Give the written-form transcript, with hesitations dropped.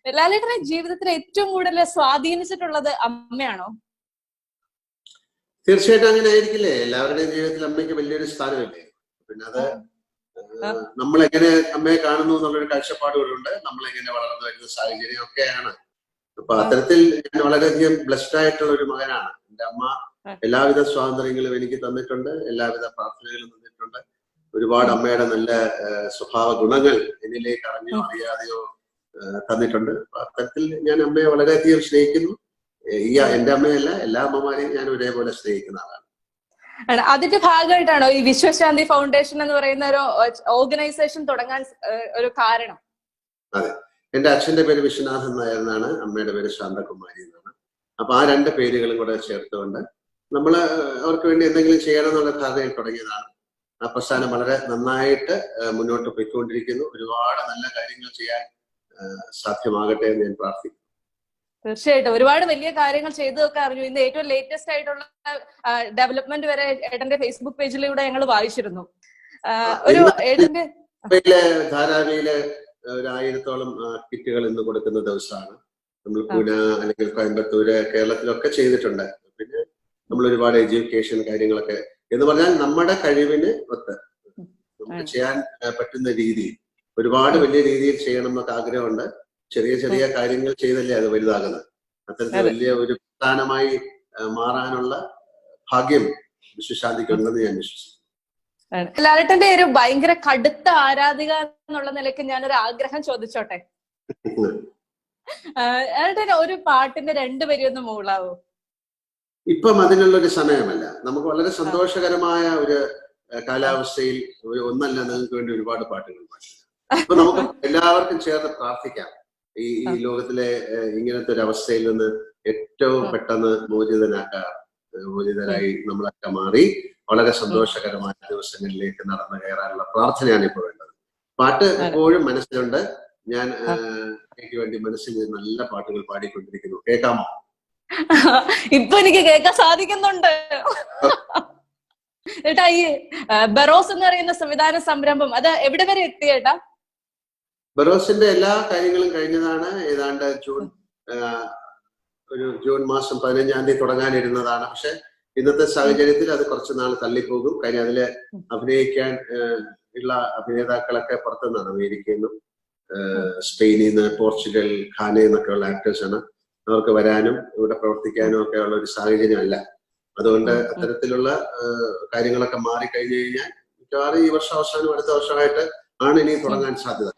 ലാലേട്ടന്റെ ജീവിതത്തിൽ ഏറ്റവും കൂടുതൽ സ്വാധീനിച്ചിട്ടുള്ളത് അമ്മയാണോ? തീർച്ചയായിട്ടും അങ്ങനെ ആയിരിക്കില്ലേ. എല്ലാവരുടെയും ജീവിതത്തിൽ അമ്മയ്ക്ക് വലിയൊരു സ്ഥാനമല്ലേ. പിന്നെ അത് നമ്മൾ എങ്ങനെ അമ്മയെ കാണുന്നു എന്നുള്ളൊരു കാഴ്ചപ്പാടുകളുണ്ട്. നമ്മൾ എങ്ങനെ വളർന്നു വരുന്ന സാഹചര്യം ഒക്കെയാണ്. അപ്പൊ അത്തരത്തിൽ ഞാൻ വളരെയധികം ബ്ലെസ്ഡ് ആയിട്ടുള്ള ഒരു മകനാണ്. എന്റെ അമ്മ എല്ലാവിധ സ്വാതന്ത്ര്യങ്ങളും എനിക്ക് തന്നിട്ടുണ്ട്, എല്ലാവിധ പ്രാർത്ഥനകളും തന്നിട്ടുണ്ട്. ഒരുപാട് അമ്മയുടെ നല്ല സ്വഭാവ ഗുണങ്ങൾ എന്നിലേക്ക് അറിഞ്ഞോ അറിയാതെയോ തന്നിട്ടുണ്ട്. അത്തരത്തിൽ ഞാൻ അമ്മയെ വളരെയധികം സ്നേഹിക്കുന്നു. എന്റെ അമ്മയല്ല, എല്ലാ അമ്മമാരെയും ഞാൻ ഒരേപോലെ സ്നേഹിക്കുന്ന ആളാണ്. അതിന്റെ ഭാഗമായിട്ടാണോ ഈ വിശ്വശാന്തി ഫൗണ്ടേഷൻ എന്ന് പറയുന്ന ഒരു ഓർഗനൈസേഷൻ തുടങ്ങാൻ ഒരു കാരണം? അതെ, എന്റെ അച്ഛന്റെ പേര് വിശ്വനാഥൻ നായർ എന്നാണ്, അമ്മയുടെ പേര് ശാന്തകുമാരി എന്നാണ്. അപ്പൊ ആ രണ്ട് പേരുകളും കൂടെ ചേർത്തുകൊണ്ട് നമ്മൾ അവർക്ക് വേണ്ടി എന്തെങ്കിലും ചെയ്യണം എന്നുള്ള ധാരണയിൽ തുടങ്ങിയതാണ്. ആ പ്രസ്ഥാനം വളരെ നന്നായിട്ട് മുന്നോട്ട് പോയിക്കൊണ്ടിരിക്കുന്നു. ഒരുപാട് നല്ല കാര്യങ്ങൾ ചെയ്യാൻ സാധ്യമാകട്ടെ എന്ന് ഞാൻ പ്രാർത്ഥിക്കുന്നു. തീർച്ചയായിട്ടും ഒരുപാട് വലിയ കാര്യങ്ങൾ ചെയ്തതൊക്കെ അറിഞ്ഞു. ഇന്ന് ഏറ്റവും ലേറ്റസ്റ്റ് ആയിട്ടുള്ള ഡെവലപ്മെന്റ് വരെ ഏട്ടന്റെ ഫേസ്ബുക്ക് പേജിലൂടെ ഞങ്ങൾ വായിച്ചിരുന്നു. ഒരു ഏട്ടന്റെ ധാരാവിയില് 1000-ഓളം കിറ്റുകൾ ഇന്ന് കൊടുക്കുന്ന ദിവസമാണ്. നമ്മൾ പൂന അല്ലെങ്കിൽ കോയമ്പത്തൂര്, കേരളത്തിലൊക്കെ ചെയ്തിട്ടുണ്ട്. പിന്നെ നമ്മൾ ഒരുപാട് എഡ്യൂക്കേഷൻ കാര്യങ്ങളൊക്കെ എന്ന് പറഞ്ഞാൽ നമ്മുടെ കഴിവിന് ഒത്ത് നമുക്ക് ചെയ്യാൻ പറ്റുന്ന രീതിയിൽ ഒരുപാട് വലിയ രീതിയിൽ ചെയ്യണം എന്നൊക്കെ ആഗ്രഹമുണ്ട്. ചെറിയ ചെറിയ കാര്യങ്ങൾ ചെയ്തല്ലേ അത് വലുതാകുന്നത്. അത്തരത്തിൽ വലിയ ഒരു പ്രസ്ഥാനമായി മാറാനുള്ള ഭാഗ്യം വിശ്വശാന്തിക്കുണ്ടെന്ന് ഞാൻ വിശ്വസിക്കുന്നു. ലാലേട്ടന്റെ ഒരു ഭയങ്കര കടുത്ത ആരാധിക എന്നുള്ള നിലയ്ക്ക് ഞാനൊരു ആഗ്രഹം ചോദിച്ചോട്ടെ? ലാലേട്ടന് ഒരു പാട്ടിന്റെ 2 വരി ഒന്ന് മൂളാവോ? ഇപ്പം അതിനുള്ളൊരു സമയമല്ല. നമുക്ക് വളരെ സന്തോഷകരമായ ഒരു കാലാവസ്ഥയിൽ ഒന്നല്ല നിങ്ങൾക്ക് വേണ്ടി ഒരുപാട് പാട്ടുകൾ പാടി. അപ്പൊ നമുക്ക് എല്ലാവർക്കും ചേർന്ന് പ്രാർത്ഥിക്കാം. ഈ ലോകത്തിലെ ഇങ്ങനത്തെ ഒരു അവസ്ഥയിൽ നിന്ന് ഏറ്റവും പെട്ടെന്ന് മോചിതരായി നമ്മളൊക്കെ മാറി വളരെ സന്തോഷകരമായ ദിവസങ്ങളിലേക്ക് നടന്നു കയറാനുള്ള പ്രാർത്ഥനയാണ് ഇപ്പോൾ വേണ്ടത്. പാട്ട് എപ്പോഴും മനസ്സിലുണ്ട്. ഞാൻ എനിക്ക് വേണ്ടി മനസ്സിൽ നല്ല പാട്ടുകൾ പാടിക്കൊണ്ടിരിക്കുന്നു. കേൾക്കാമോ? ഇപ്പൊ എനിക്ക് കേൾക്കാൻ സാധിക്കുന്നുണ്ട്. ഏട്ടാ, ഈ ബറോസ് എന്ന് പറയുന്ന സംവിധാന സംരംഭം അത് എവിടെ വരെ എത്തി ഏട്ടാ? ബറോസിന്റെ എല്ലാ കാര്യങ്ങളും കഴിഞ്ഞതാണ്. ഏതാണ്ട് ജൂൺ മാസം 15-ാം തീയതി തുടങ്ങാനിരുന്നതാണ്. പക്ഷെ ഇന്നത്തെ സാഹചര്യത്തിൽ അത് കുറച്ചു നാൾ തള്ളിപ്പോകും. കാര്യം അതില് അഭിനയിക്കാൻ ഉള്ള അഭിനേതാക്കളൊക്കെ പുറത്തുനിന്നാണ്, അമേരിക്കയിൽ നിന്നും സ്പെയിനിൽ നിന്ന്, പോർച്ചുഗൽ, ഖാനയിൽ നിന്നൊക്കെ ഉള്ള ആക്ടേഴ്സാണ്. അവർക്ക് വരാനും ഇവിടെ പ്രവർത്തിക്കാനും ഒക്കെ ഉള്ള ഒരു സാഹചര്യമല്ല. അതുകൊണ്ട് അത്തരത്തിലുള്ള കാര്യങ്ങളൊക്കെ മാറിക്കഴിഞ്ഞു കഴിഞ്ഞാൽ മിക്കവാറും ഈ വർഷം അവസാനം അടുത്ത വർഷമായിട്ട് ആണ് ഇനി തുടങ്ങാൻ സാധ്യത.